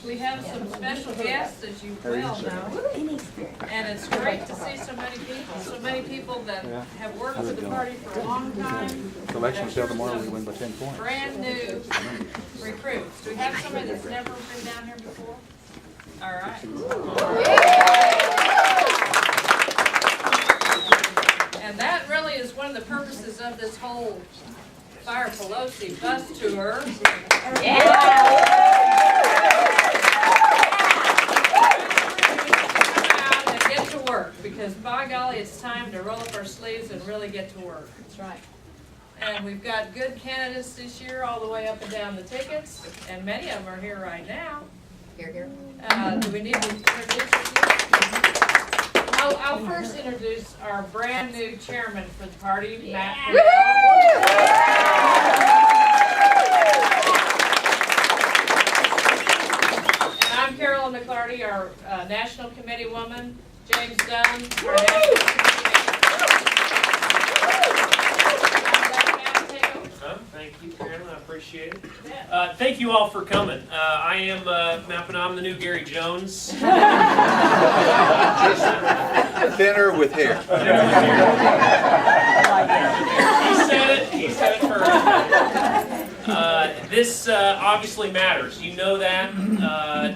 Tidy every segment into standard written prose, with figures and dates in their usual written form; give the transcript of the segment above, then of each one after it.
We have some special guests, as you well know, and it's great to see so many people that have worked for the party for a long time. Election till tomorrow, we win by 10 points. Brand new recruits. Do we have somebody that's never been down here before? All right. And that really is one of the purposes of this whole Fire Pelosi bus tour. And get to work, because by golly, it's time to roll up our sleeves and really get to work. That's right. And we've got good candidates this year, all the way up and down the tickets, and many of them are here right now. Here. Do we need to introduce you? I'll first introduce our brand new chairman for the party, Matt. And I'm Carolyn McClarty, our national committee woman. James Dunn, our national Thank you, Carolyn. I appreciate it. Thank you all for coming. I am Matt, I'm the new Gary Jones. Thinner with hair. He said it first. This obviously matters. You know that.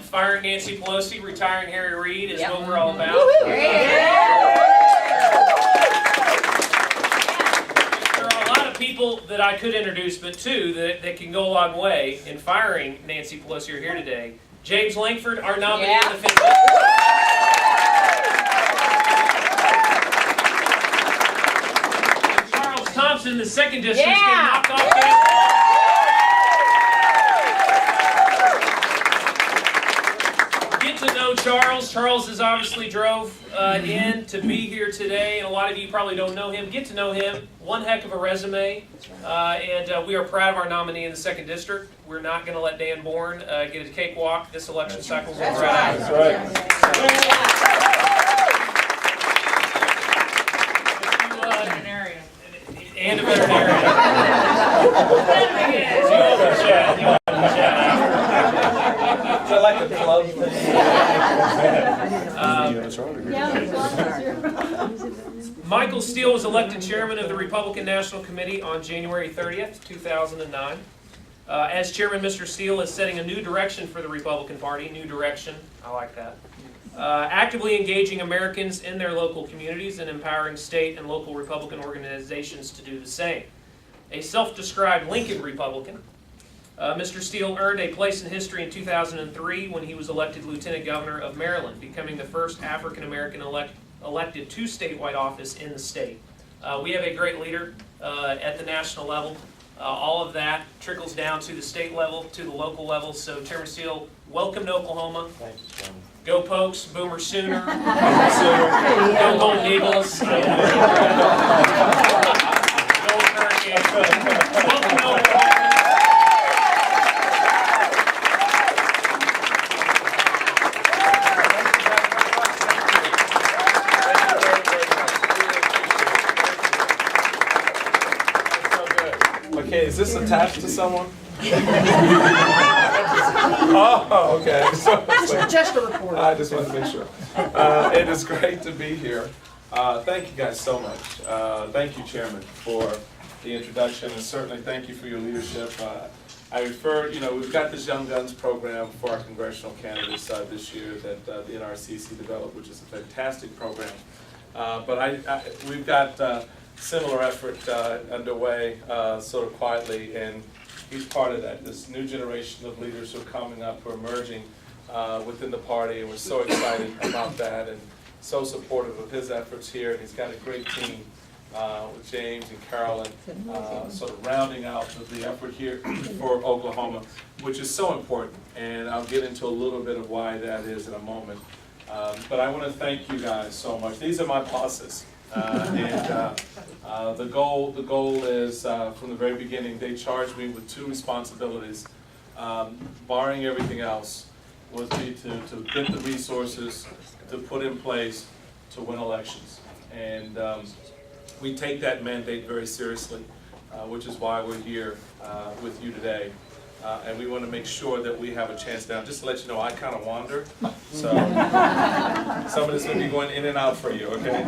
Firing Nancy Pelosi, retiring Harry Reid is what we're all about. People that I could introduce, but two that can go a long way in firing Nancy Pelosi are here today. James Langford, our nominee in the 5th District. And Charles Thompson, the 2nd District, getting knocked off campus. Get to know Charles. Charles has obviously drove in to be here today, and a lot of you probably don't know him. Get to know him. One heck of a resume, and we are proud of our nominee in the 2nd District. We're not going to let Dan Bourne get a cakewalk this election cycle. That's right. And a veterinarian. I like the club thing. Michael Steele was elected chairman of the Republican National Committee on January 30th, 2009. As chairman, Mr. Steele is setting a new direction for the Republican Party. New direction, I like that. Actively engaging Americans in their local communities and empowering state and local Republican organizations to do the same. A self-described Lincoln Republican, Mr. Steele earned a place in history in 2003 when he was elected Lieutenant Governor of Maryland, becoming the first African-American elected to statewide office in the state. We have a great leader at the national level. All of that trickles down to the state level, to the local level. So, Chairman Steele, welcome to Oklahoma. Thank you, Chairman. Go Pokes, Boomer Sooner. Go Golden Eagles. Go Hurricanes. Welcome to Oklahoma. Okay, is this attached to someone? Oh, okay. So it's just a report. I just wanted to make sure. It is great to be here. Thank you guys so much. Thank you, Chairman, for the introduction, and certainly thank you for your leadership. I refer, we've got this Young Guns program for our congressional candidates this year that the NRCC developed, which is a fantastic program. But we've got similar effort underway sort of quietly, and he's part of that. This new generation of leaders who are coming up, who are emerging within the party, and we're so excited about that and so supportive of his efforts here. And he's got a great team with James and Carolyn sort of rounding out the effort here for Oklahoma, which is so important. And I'll get into a little bit of why that is in a moment. But I want to thank you guys so much. These are my bosses. The goal is, from the very beginning, they charged me with two responsibilities, barring everything else, was to get the resources to put in place to win elections. And we take that mandate very seriously, which is why we're here with you today. And we want to make sure that we have a chance now. Just to let you know, I kind of wander, so some of this will be going in and out for you, okay?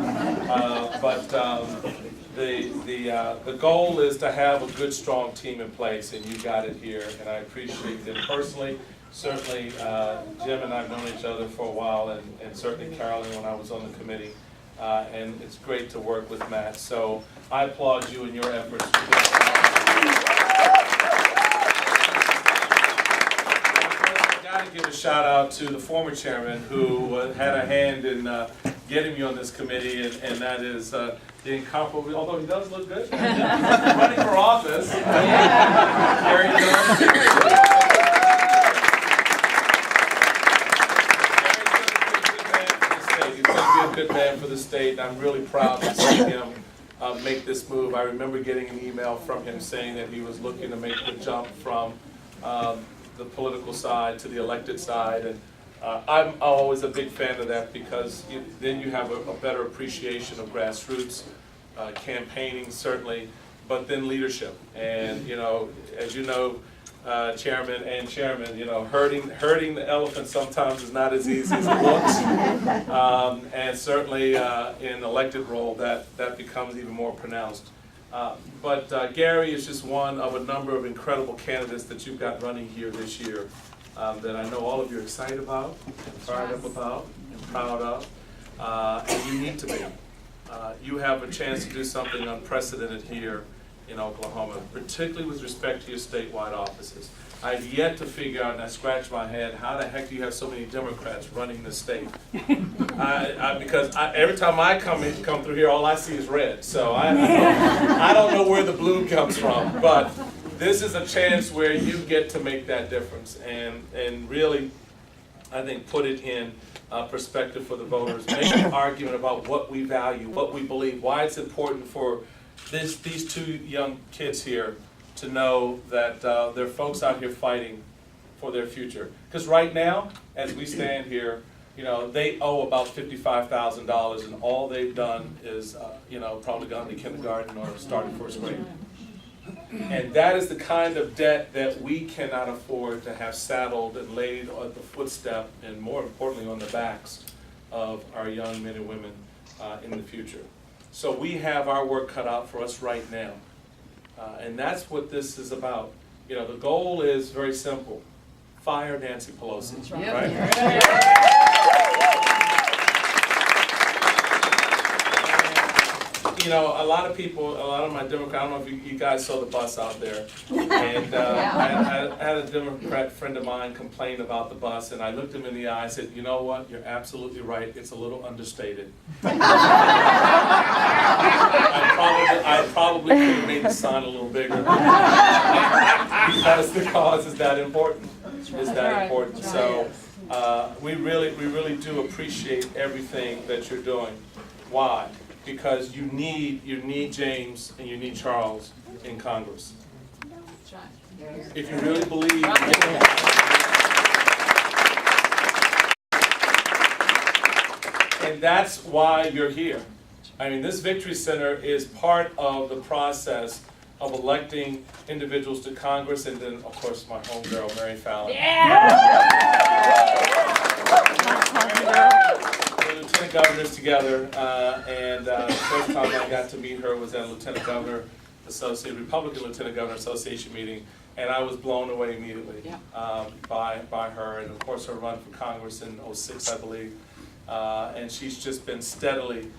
The goal is to have a good, strong team in place, and you got it here, and I appreciate them personally. Certainly, Jim and I have known each other for a while, and certainly Carolyn when I was on the committee, and it's great to work with Matt. So I applaud you in your efforts. I got to give a shout out to the former chairman who had a hand in getting me on this committee, and that is the incomparable, although he does look good, running for office. Gary He's going to be a good man for the state, and I'm really proud to see him make this move. I remember getting an email from him saying that he was looking to make the jump from the political side to the elected side, and I'm always a big fan of that because then you have a better appreciation of grassroots campaigning, certainly, but then leadership. And as you know, Chairman, herding the elephant sometimes is not as easy as it looks, and certainly in elected role that becomes even more pronounced. But Gary is just one of a number of incredible candidates that you've got running here this year that I know all of you are excited about, and fired up about, and proud of, and you need to be. You have a chance to do something unprecedented here in Oklahoma, particularly with respect to your statewide offices. I've yet to figure out, and I scratch my head, how the heck do you have so many Democrats running the state? Because every time I come through here, all I see is red. So I don't know where the blue comes from, but this is a chance where you get to make that difference and really, I think, put it in perspective for the voters. Make an argument about what we value, what we believe, why it's important for these two young kids here to know that there are folks out here fighting for their future. Because right now, as we stand here, they owe about $55,000, and all they've done is, probably gone to kindergarten or started first grade. And that is the kind of debt that we cannot afford to have saddled and laid on the footstep, and more importantly, on the backs of our young men and women in the future. So we have our work cut out for us right now. And that's what this is about. The goal is very simple. Fire Nancy Pelosi. That's right. A lot of people, a lot of my Democrats, I don't know if you guys saw the bus out there. And I had a Democrat friend of mine complain about the bus, and I looked him in the eye and said, you know what, you're absolutely right, it's a little understated. I probably could have made the sign a little bigger. Because the cause is that important. Important. So we really do appreciate everything that you're doing. Why? Because you need James and you need Charles in Congress. If you really believe, and that's why you're here. I mean, this Victory Center is part of the process of electing individuals to Congress, and then, of course, my homegirl, Mary Fallon. We're lieutenant governors together, and the first time I got to meet her was at Lieutenant Governor Republican Lieutenant Governor Association meeting, and I was blown away immediately by her, and of course her run for Congress in '06, I believe. And she's just been steadily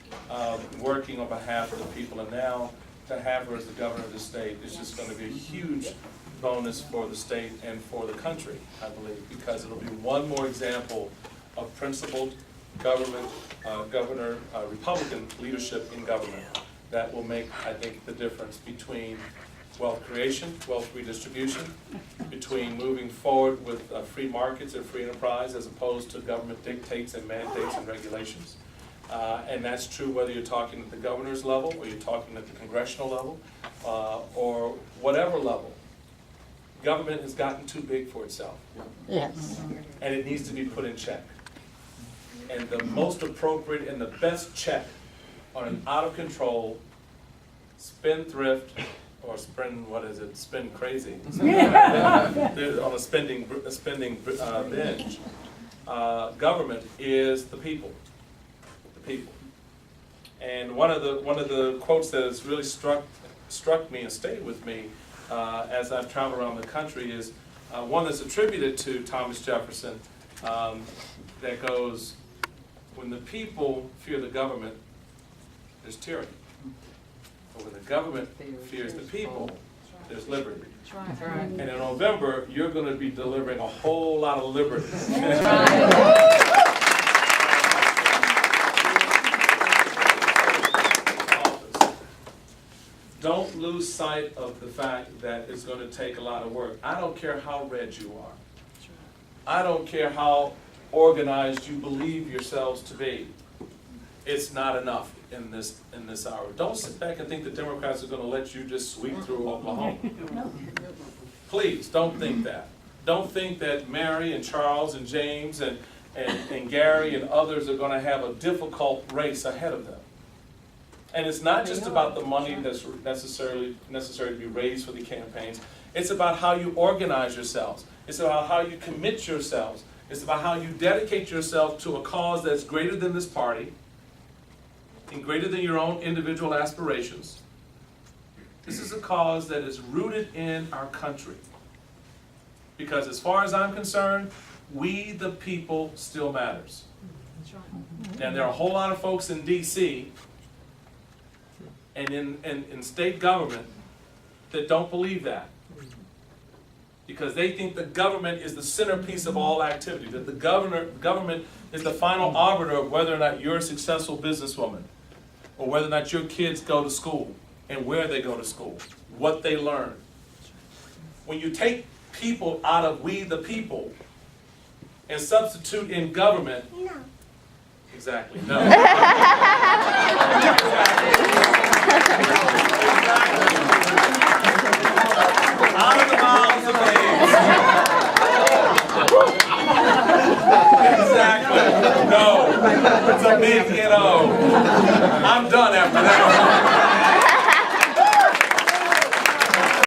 working on behalf of the people, and now to have her as the governor of the state is just going to be a huge bonus for the state and for the country, I believe, because it'll be one more example of principled government, Republican leadership in government that will make, I think, the difference between wealth creation, wealth redistribution, between moving forward with free markets and free enterprise as opposed to government dictates and mandates and regulations. And that's true whether you're talking at the governor's level or you're talking at the congressional level or whatever level. Government has gotten too big for itself. Yes. And it needs to be put in check. And the most appropriate and the best check on an out-of-control, spendthrift, or spend, what is it, spend crazy. They're on a spending binge. Government is the people. The people. And one of the quotes that has really struck me and stayed with me as I've traveled around the country is one that's attributed to Thomas Jefferson that goes, when the people fear the government, there's tyranny. But when the government fears the people, there's liberty. That's right. And in November, you're going to be delivering a whole lot of liberty. Don't lose sight of the fact that it's going to take a lot of work. I don't care how red you are. I don't care how organized you believe yourselves to be. It's not enough in this hour. Don't sit back and think the Democrats are going to let you just sweep through Oklahoma. Please, don't think that. Don't think that Mary and Charles and James and Gary and others are going to have a difficult race ahead of them. And it's not just about the money that's necessary to be raised for the campaigns. It's about how you organize yourselves. It's about how you commit yourselves. It's about how you dedicate yourself to a cause that's greater than this party and greater than your own individual aspirations. This is a cause that is rooted in our country. Because as far as I'm concerned, we the people still matters. And there are a whole lot of folks in D.C. and in state government that don't believe that. Because they think the government is the centerpiece of all activity, that the government is the final arbiter of whether or not you're a successful businesswoman, or whether or not your kids go to school, and where they go to school, what they learn. When you take people out of we the people and substitute in government, no. Exactly, no. Out of the mouths of babes. Exactly. No. It's a big, I'm done after that.